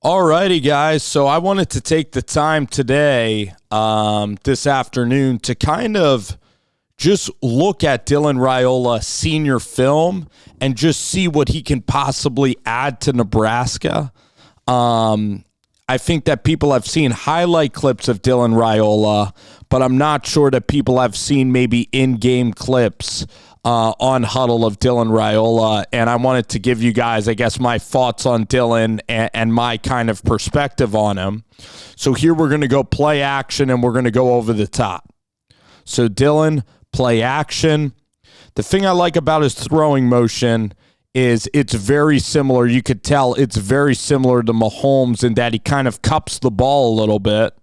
Alrighty, guys. So I wanted to take the time today, this afternoon, to kind of just look at Dylan Raiola senior film and just see what he can possibly add to Nebraska. I think that people have seen highlight clips of Dylan Raiola, but I'm not sure that people have seen maybe in-game clips on Huddle of Dylan Raiola, and I wanted to give you guys, I guess, my thoughts on Dylan and my kind of perspective on him. So here we're going to go play action, and we're going to go over the top. So Dylan, play action. The thing I like about his throwing motion is it's very similar. You could tell it's very similar to Mahomes in that he kind of cups the ball a little bit.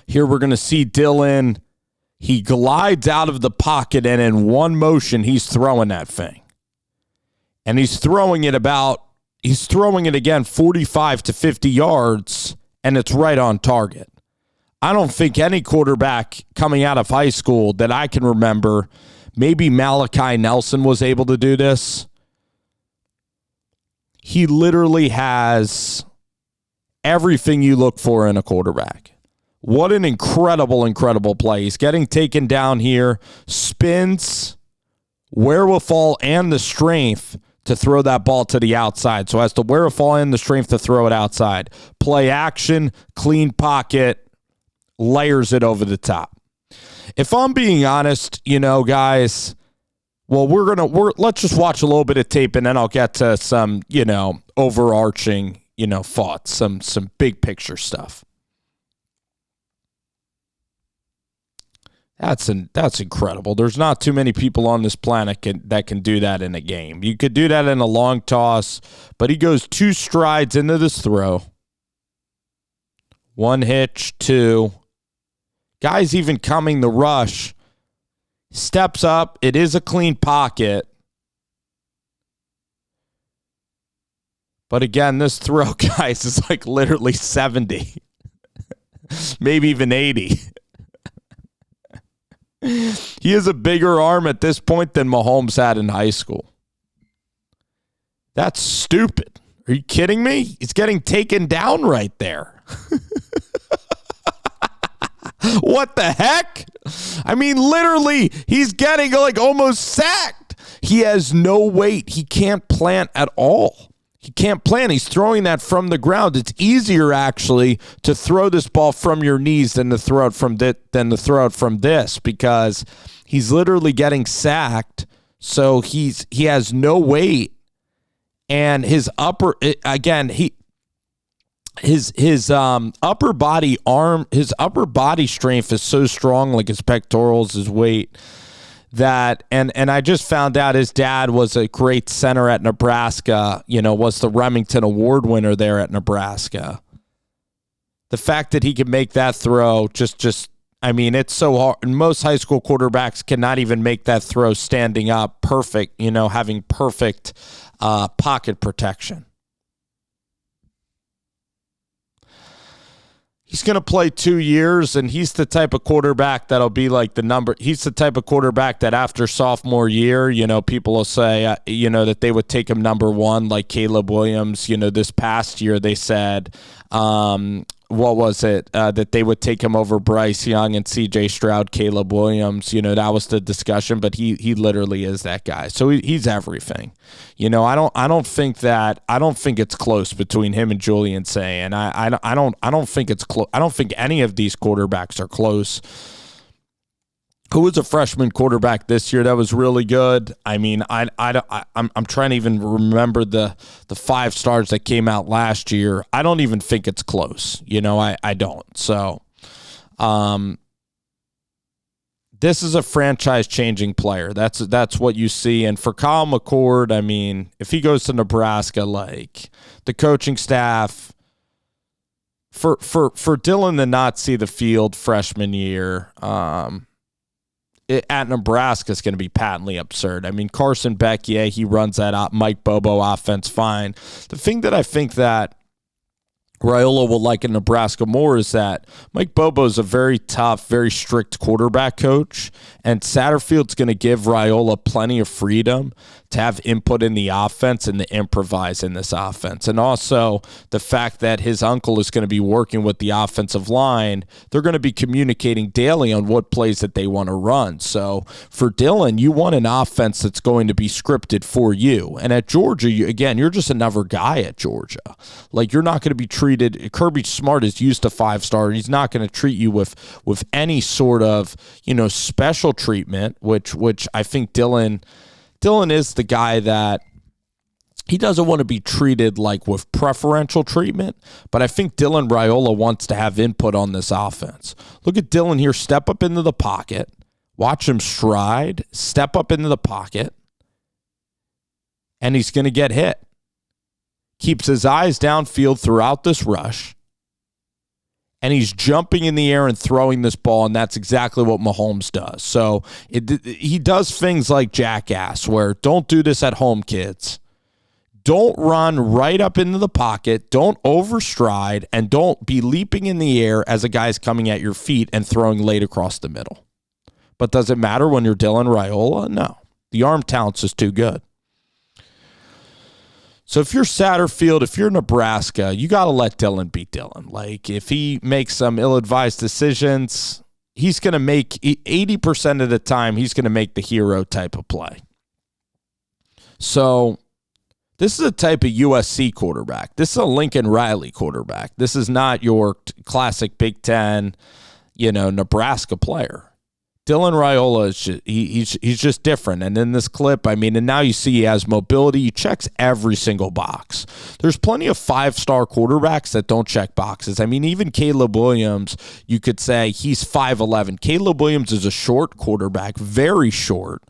Here we're going to see Dylan. He glides out of the pocket, and in one motion, he's throwing that thing. And he's throwing it again 45 to 50 yards, and it's right on target. I don't think any quarterback coming out of high school that I can remember, maybe Malachi Nelson was able to do this. He literally has everything you look for in a quarterback. What an incredible, incredible play. He's getting taken down here, spins, wherewithal, and the strength to throw that ball to the outside. So has the wherewithal and the strength to throw it outside. Play action, clean pocket, layers it over the top. If I'm being honest, guys, well, let's just watch a little bit of tape, and then I'll get to some, overarching, thoughts, some big picture stuff. That's incredible. There's not too many people on this planet that can do that in a game. You could do that in a long toss, but he goes 2 strides into this throw. 1 hitch, 2. Guy's even coming the rush. Steps up. It is a clean pocket. But again, this throw, guys, is like literally 70. Maybe even 80. He has a bigger arm at this point than Mahomes had in high school. That's stupid. Are you kidding me? He's getting taken down right there. What the heck? I mean, literally, he's getting almost sacked. He has no weight. He can't plant at all. He can't plant. He's throwing that from the ground. It's easier, actually, to throw this ball from your knees than to throw it from this, because he's literally getting sacked. So he has no weight, and his upper body strength is so strong, like his pectorals, his weight. And I just found out his dad was a great center at Nebraska, was the Remington Award winner there at Nebraska. The fact that he could make that throw, it's so hard. Most high school quarterbacks cannot even make that throw standing up perfect, having perfect pocket protection. He's going to play 2 years, and he's the type of quarterback that'll be like he's the type of quarterback that after sophomore year, people will say, that they would take him number 1, like Caleb Williams. This past year they said, that they would take him over Bryce Young and C.J. Stroud, Caleb Williams. That was the discussion, but he literally is that guy. So he's everything. I don't think it's close between him and Julian Say, and I don't think it's close. I don't think any of these quarterbacks are close. Who was a freshman quarterback this year that was really good? I mean, I'm trying to even remember the 5 stars that came out last year. I don't even think it's close. I don't. So, this is a franchise-changing player. That's what you see. And for Kyle McCord, I mean, if he goes to Nebraska, like the coaching staff, for Dylan to not see the field freshman year, at Nebraska is going to be patently absurd. I mean, Carson Beck, yeah, he runs that Mike Bobo offense fine. The thing that I think that Raiola will like in Nebraska more is that Mike Bobo is a very tough, very strict quarterback coach, and Satterfield's going to give Raiola plenty of freedom to have input in the offense and to improvise in this offense. And also the fact that his uncle is going to be working with the offensive line, they're going to be communicating daily on what plays that they want to run. So for Dylan, you want an offense that's going to be scripted for you. And at Georgia, you're just another guy at Georgia. Like, you're not going to be treated. Kirby Smart is used to five-star. He's not going to treat you with any sort of, special treatment, which I think Dylan is the guy that he doesn't want to be treated like with preferential treatment, but I think Dylan Raiola wants to have input on this offense. Look at Dylan here, step up into the pocket, watch him stride, step up into the pocket, and he's going to get hit. Keeps his eyes downfield throughout this rush, and he's jumping in the air and throwing this ball, and that's exactly what Mahomes does. So he does things like jackass, where don't do this at home, kids. Don't run right up into the pocket, don't overstride, and don't be leaping in the air as a guy's coming at your feet and throwing late across the middle. But does it matter when you're Dylan Raiola? No. The arm talent's just too good. So if you're Satterfield, if you're Nebraska, you got to let Dylan be Dylan. Like, if he makes some ill-advised decisions, he's going to make 80% of the time, he's going to make the hero type of play. So this is a type of USC quarterback. This is a Lincoln Riley quarterback. This is not your classic Big Ten, Nebraska player. Dylan Raiola is he's just different. And in this clip, and now you see he has mobility. He checks every single box. There's plenty of five-star quarterbacks that don't check boxes. Even Caleb Williams, you could say he's 5'11". Caleb Williams is a short quarterback, very short.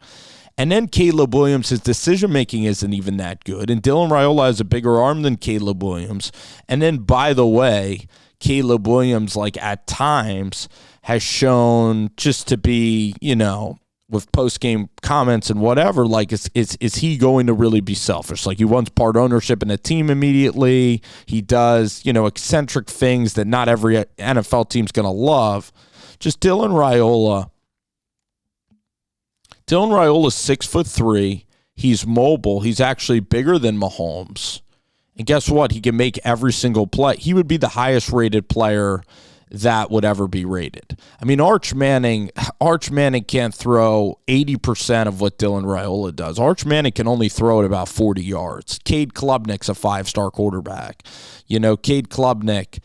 And then Caleb Williams, his decision-making isn't even that good. And Dylan Raiola has a bigger arm than Caleb Williams. And then, by the way, Caleb Williams, at times, has shown just to be, with post-game comments and whatever, is he going to really be selfish? He wants part ownership in the team immediately. He does, eccentric things that not every NFL team's going to love. Just Dylan Raiola. Dylan Raiola's 6'3". He's mobile. He's actually bigger than Mahomes. And guess what? He can make every single play. He would be the highest rated player that would ever be rated. Arch Manning can't throw 80% of what Dylan Raiola does. Arch Manning can only throw it about 40 yards. Cade Klubnik's a 5-star quarterback. Cade Klubnik,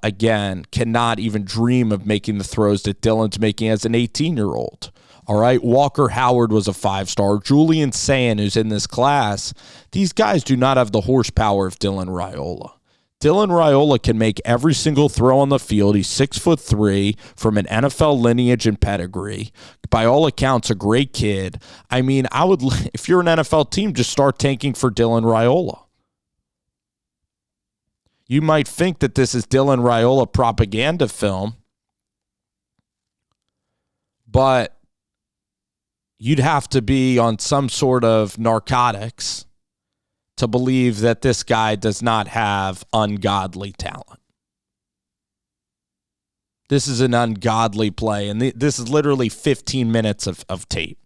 again, cannot even dream of making the throws that Dylan's making as an 18-year-old. All right, Walker Howard was a 5-star. Julian Sayin, who's in this class, these guys do not have the horsepower of Dylan Raiola. Dylan Raiola can make every single throw on the field. He's 6'3", from an NFL lineage and pedigree. By all accounts, a great kid. I would, if you're an NFL team, just start tanking for Dylan Raiola. You might think that this is Dylan Raiola propaganda film, but you'd have to be on some sort of narcotics to believe that this guy does not have ungodly talent. This is an ungodly play, and this is literally 15 minutes of tape.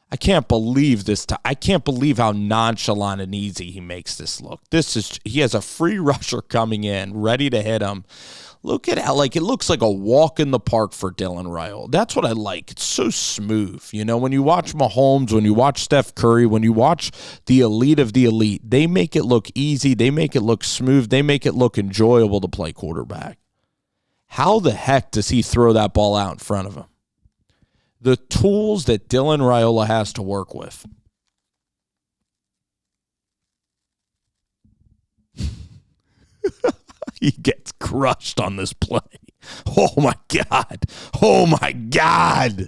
I can't believe this. I can't believe how nonchalant and easy he makes this look. He has a free rusher coming in, ready to hit him. Look at how, it looks like a walk in the park for Dylan Raiola. That's what I like. It's so smooth. When you watch Mahomes, when you watch Steph Curry, when you watch the elite of the elite, they make it look easy. They make it look smooth. They make it look enjoyable to play quarterback. How the heck does he throw that ball out in front of him? The tools that Dylan Raiola has to work with. He gets crushed on this play. Oh, my God. Oh, my God.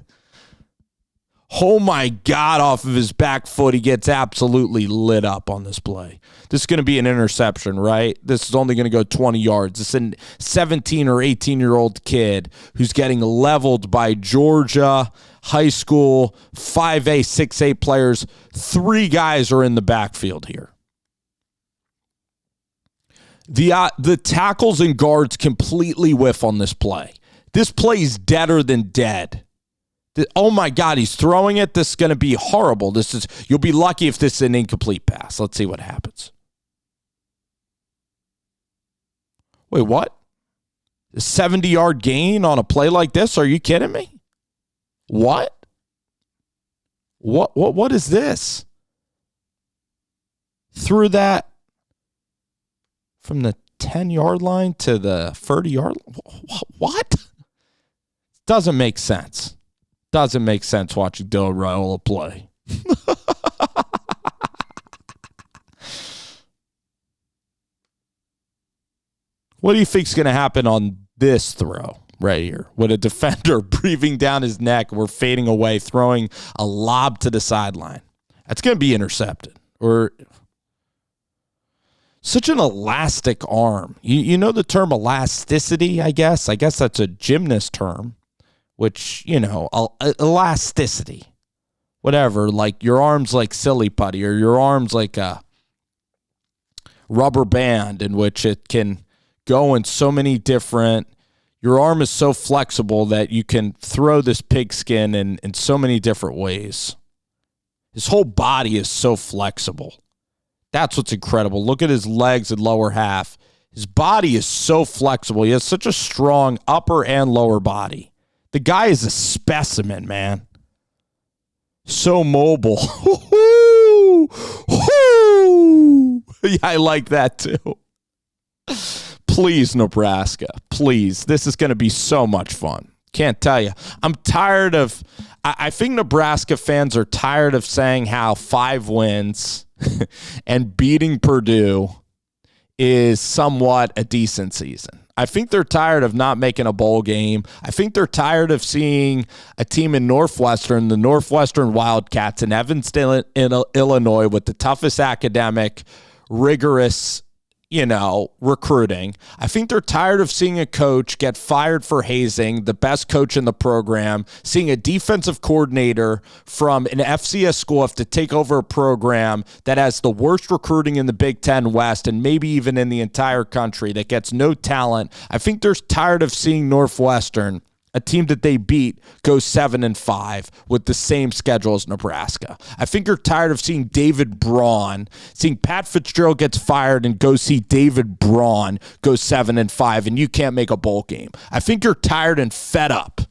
Oh, my God. Off of his back foot, he gets absolutely lit up on this play. This is going to be an interception, right? This is only going to go 20 yards. This is a 17 or 18-year-old kid who's getting leveled by Georgia high school 5A, 6A players. 3 guys are in the backfield here. The tackles and guards completely whiff on this play. This play is deader than dead. Oh my God, he's throwing it. This is going to be horrible. You'll be lucky if this is an incomplete pass. Let's see what happens. Wait, what? A 70-yard gain on a play like this? Are you kidding me? What? What is this? Threw that from the 10-yard line to the 30-yard line? What? Doesn't make sense. Doesn't make sense watching Dylan Raiola play. What do you think's going to happen on this throw right here? With a defender breathing down his neck, we're fading away, throwing a lob to the sideline. That's going to be intercepted. Or such an elastic arm. You know the term elasticity, I guess? I guess that's a gymnast term, which, elasticity. Whatever, like your arm's like silly putty, or your arm's like a rubber band in which it can go in so many different, your arm is so flexible that you can throw this pigskin in so many different ways. His whole body is so flexible. That's what's incredible. Look at his legs and lower half. His body is so flexible. He has such a strong upper and lower body. The guy is a specimen, man. So mobile. Yeah, I like that too. Please, Nebraska. Please. This is going to be so much fun. Can't tell you. I'm tired of, I think Nebraska fans are tired of saying how 5 wins and beating Purdue is somewhat a decent season. I think they're tired of not making a bowl game. I think they're tired of seeing a team in Northwestern, the Northwestern Wildcats in Evanston, Illinois, with the toughest academic, rigorous, recruiting. I think they're tired of seeing a coach get fired for hazing, the best coach in the program, seeing a defensive coordinator from an FCS school have to take over a program that has the worst recruiting in the Big Ten West and maybe even in the entire country, that gets no talent. I think they're tired of seeing Northwestern, a team that they beat, go 7-5 with the same schedule as Nebraska. I think you're tired of seeing David Braun, seeing Pat Fitzgerald gets fired and go see David Braun go 7-5, and you can't make a bowl game. I think you're tired and fed up.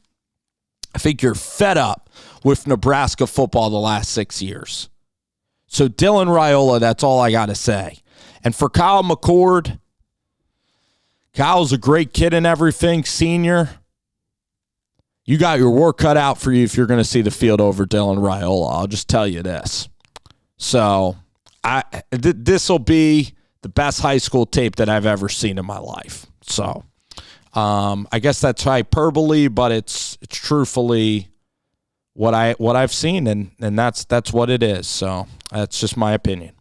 I think you're fed up with Nebraska football the last 6 years. So Dylan Raiola, that's all I got to say. And for Kyle McCord, Kyle's a great kid and everything, senior. You got your work cut out for you if you're going to see the field over Dylan Raiola. I'll just tell you this. So this will be the best high school tape that I've ever seen in my life. So I guess that's hyperbole, but it's truthfully what I've seen, and that's what it is. So that's just my opinion.